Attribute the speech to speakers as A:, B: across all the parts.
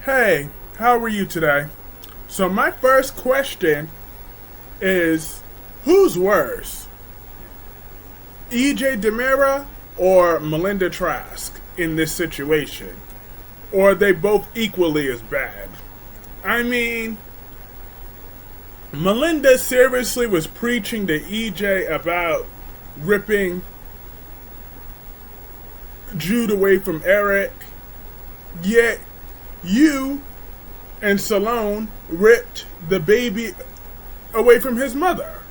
A: Hey, how are you today? So my first question is, who's worse? EJ Dimera or Melinda Trask in this situation? Or are they both equally as bad? I mean, Melinda seriously was preaching to EJ about ripping Jude away from Eric, yet you and Salone ripped the baby away from his mother.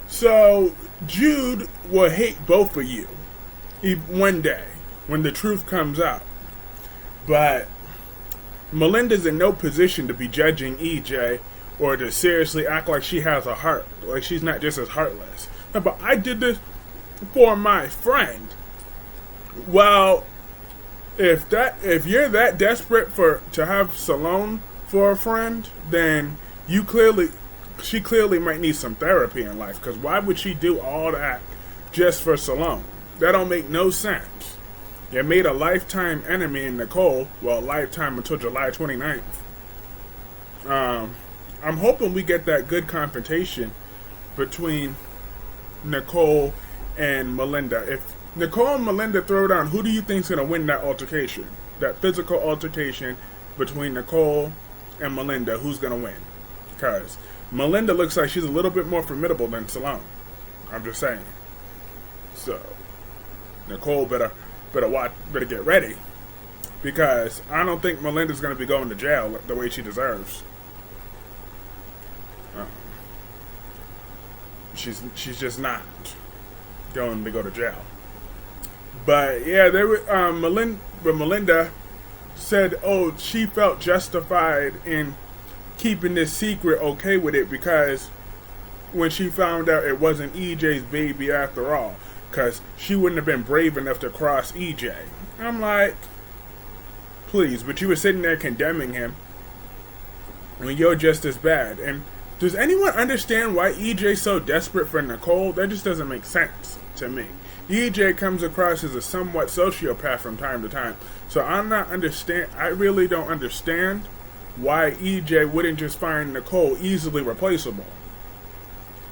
A: So Jude will hate both of you one day when the truth comes out. But Melinda's in no position to be judging EJ or to seriously act like she has a heart, like she's not just as heartless. But I did this for my friend. Well, if you're that desperate to have Salone for a friend, then she clearly might need some therapy in life. Because why would she do all that just for Salone? That don't make no sense. You made a lifetime enemy in Nicole. Well, lifetime until July 29th. I'm hoping we get that good confrontation between Nicole and Melinda. If Nicole and Melinda throw down, who do you think's going to win that altercation? That physical altercation between Nicole and Melinda, who's going to win? Because Melinda looks like she's a little bit more formidable than Salone. I'm just saying. So, Nicole better get ready. Because I don't think Melinda's going to be going to jail the way she deserves. She's just not going to go to jail. But yeah, Melinda said, oh, she felt justified in keeping this secret, okay with it, because when she found out it wasn't EJ's baby after all, because she wouldn't have been brave enough to cross EJ. I'm like, please, but you were sitting there condemning him when you're just as bad. And does anyone understand why EJ's so desperate for Nicole? That just doesn't make sense to me. EJ comes across as a somewhat sociopath from time to time. So I really don't understand why EJ wouldn't just find Nicole easily replaceable.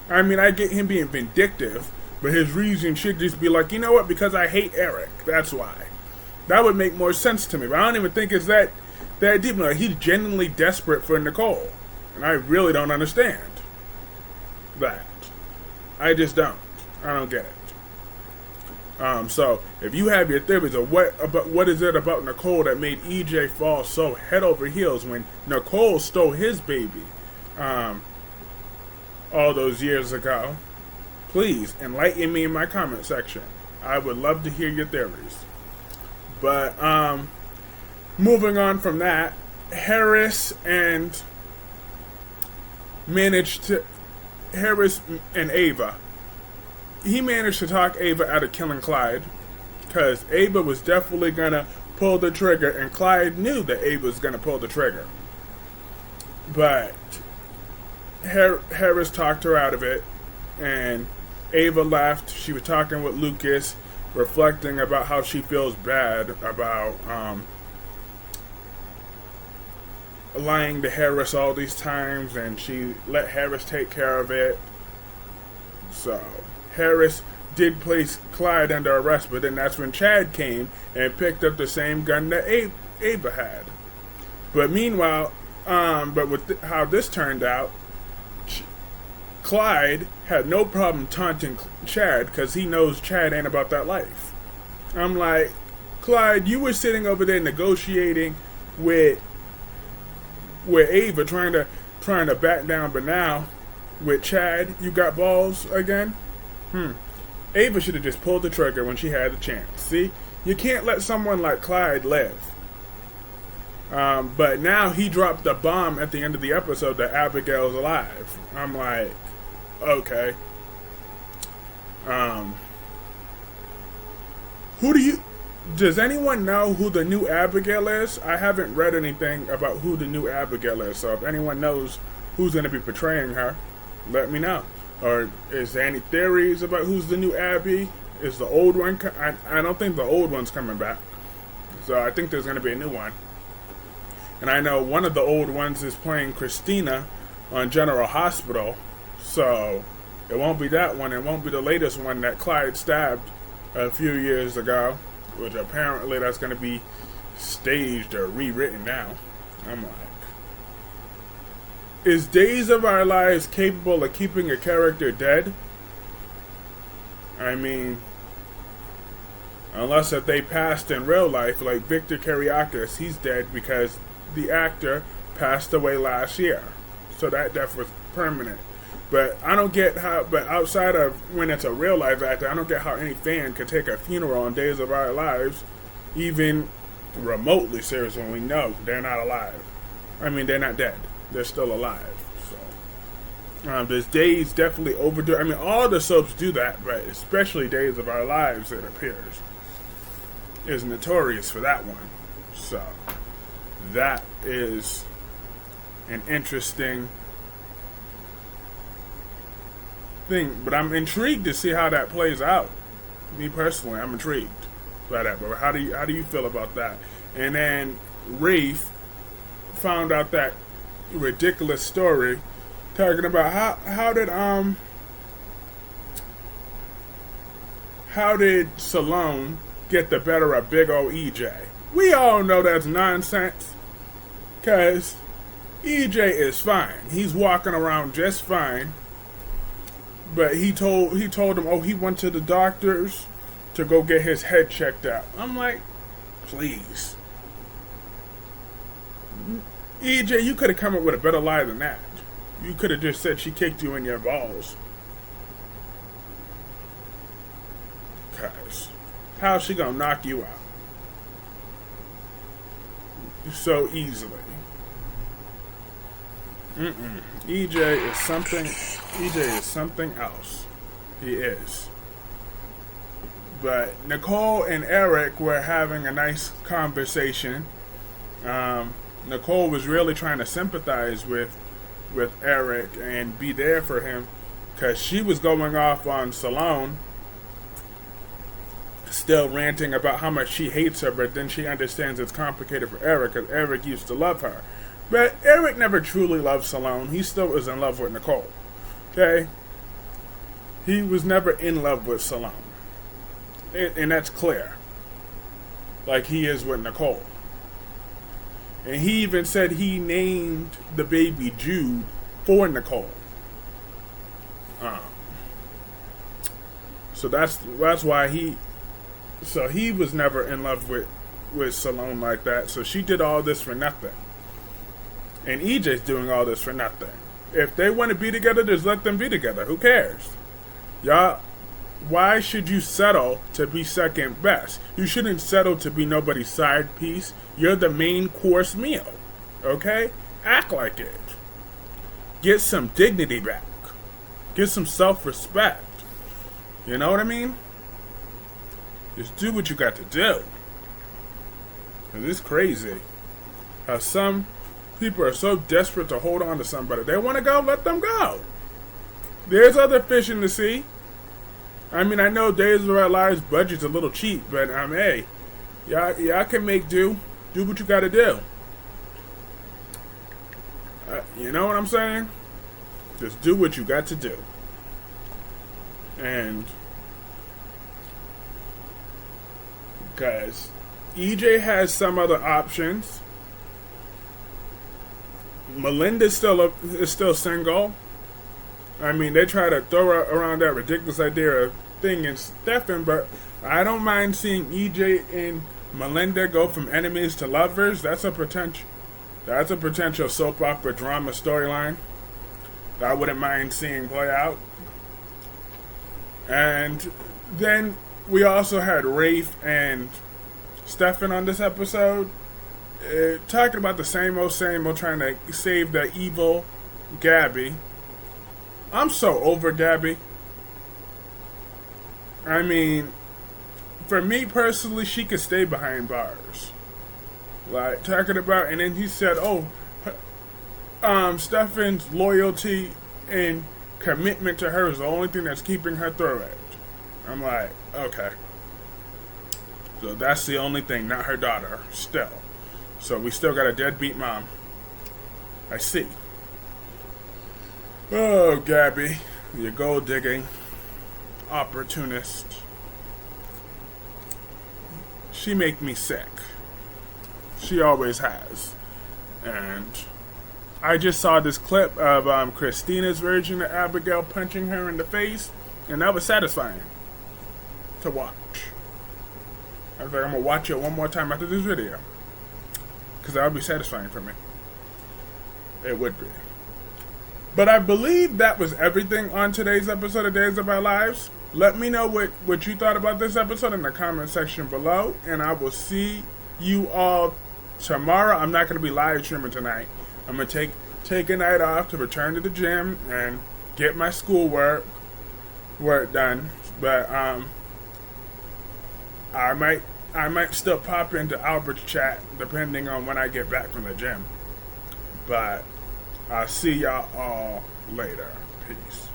A: I mean, I get him being vindictive, but his reason should just be like, you know what, because I hate Eric. That's why. That would make more sense to me. But I don't even think it's that deep. Like, he's genuinely desperate for Nicole. And I really don't understand that. I just don't. I don't get it. So if you have your theories of what is it about Nicole that made EJ fall so head over heels when Nicole stole his baby all those years ago, please enlighten me in my comment section. I would love to hear your theories. But moving on from that, Harris and Ava. He managed to talk Ava out of killing Clyde, because Ava was definitely going to pull the trigger, and Clyde knew that Ava was going to pull the trigger. But Harris talked her out of it, and Ava left. She was talking with Lucas, reflecting about how she feels bad about lying to Harris all these times, and she let Harris take care of it. So Harris did place Clyde under arrest, but then that's when Chad came and picked up the same gun that Ava had. But meanwhile, with how this turned out, Clyde had no problem taunting Chad because he knows Chad ain't about that life. I'm like, Clyde, you were sitting over there negotiating with Ava, trying to back down, but now with Chad, you got balls again? Ava should have just pulled the trigger when she had the chance. See? You can't let someone like Clyde live. But now he dropped the bomb at the end of the episode that Abigail's alive. I'm like, okay. Does anyone know who the new Abigail is? I haven't read anything about who the new Abigail is, so if anyone knows who's going to be portraying her, let me know. Or is there any theories about who's the new Abby? Is the old one... I don't think the old one's coming back. So I think there's going to be a new one. And I know one of the old ones is playing Christina on General Hospital. So it won't be that one. It won't be the latest one that Clyde stabbed a few years ago, which apparently that's going to be staged or rewritten now. I'm like, is Days of Our Lives capable of keeping a character dead? I mean, unless if they passed in real life, like Victor Kiriakis, he's dead because the actor passed away last year. So that death was permanent. But I don't get how, but outside of when it's a real life actor, I don't get how any fan could take a funeral on Days of Our Lives, even remotely serious when we know they're not alive. I mean, they're not dead. They're still alive. So, this Days definitely overdo. I mean, all the soaps do that, but especially Days of Our Lives, it appears, is notorious for that one. So, that is an interesting thing, but I'm intrigued to see how that plays out. Me personally, I'm intrigued by that. But how do you feel about that? And then Rafe found out that ridiculous story talking about how did Salone get the better of big old EJ? We all know that's nonsense, cause EJ is fine. He's walking around just fine. But he told him, oh, he went to the doctors to go get his head checked out. I'm like, please. EJ, you could have come up with a better lie than that. You could have just said she kicked you in your balls. Cause how's she gonna knock you out so easily? EJ is something. EJ is something else. He is. But Nicole and Eric were having a nice conversation. Nicole was really trying to sympathize with Eric and be there for him, because she was going off on Salone, still ranting about how much she hates her, but then she understands it's complicated for Eric because Eric used to love her. But Eric never truly loved Salone. He still was in love with Nicole. Okay? He was never in love with Salone. And that's clear. Like he is with Nicole. And he even said he named the baby Jude for Nicole. So that's why he was never in love with Salone like that. So she did all this for nothing. And EJ's doing all this for nothing. If they want to be together, just let them be together. Who cares? Y'all, why should you settle to be second best? You shouldn't settle to be nobody's side piece. You're the main course meal. Okay? Act like it. Get some dignity back. Get some self-respect. You know what I mean? Just do what you got to do. And it's crazy how some people are so desperate to hold on to somebody. They want to go, let them go. There's other fish in the sea. I mean, I know Days of Our Lives budget's a little cheap, but hey, y'all can make do. Do what you got to do. You know what I'm saying? Just do what you got to do. And because EJ has some other options. Melinda is still single. I mean, they try to throw around that ridiculous idea of thing in Stefan, but I don't mind seeing EJ and Melinda go from enemies to lovers. That's a potential soap opera drama storyline that I wouldn't mind seeing play out. And then we also had Rafe and Stefan on this episode. Talking about the same old, trying to save the evil Gabi. I'm so over Gabi. I mean, for me personally, she could stay behind bars. Like, talking about, and then he said, Stefan's loyalty and commitment to her is the only thing that's keeping her through it. I'm like, okay. So that's the only thing, not her daughter, still. So we still got a deadbeat mom. I see. Oh, Gabi, you gold digging opportunist. She make me sick. She always has. And I just saw this clip of Christina's version of Abigail punching her in the face, and that was satisfying to watch. I was like, I'm going to watch it one more time after this video, because that would be satisfying for me. It would be. But I believe that was everything on today's episode of Days of Our Lives. Let me know what you thought about this episode in the comment section below, and I will see you all tomorrow. I'm not going to be live streaming tonight. I'm going to take a night off to return to the gym and get my schoolwork done. But I might still pop into Albert's chat depending on when I get back from the gym. But I'll see y'all all later. Peace.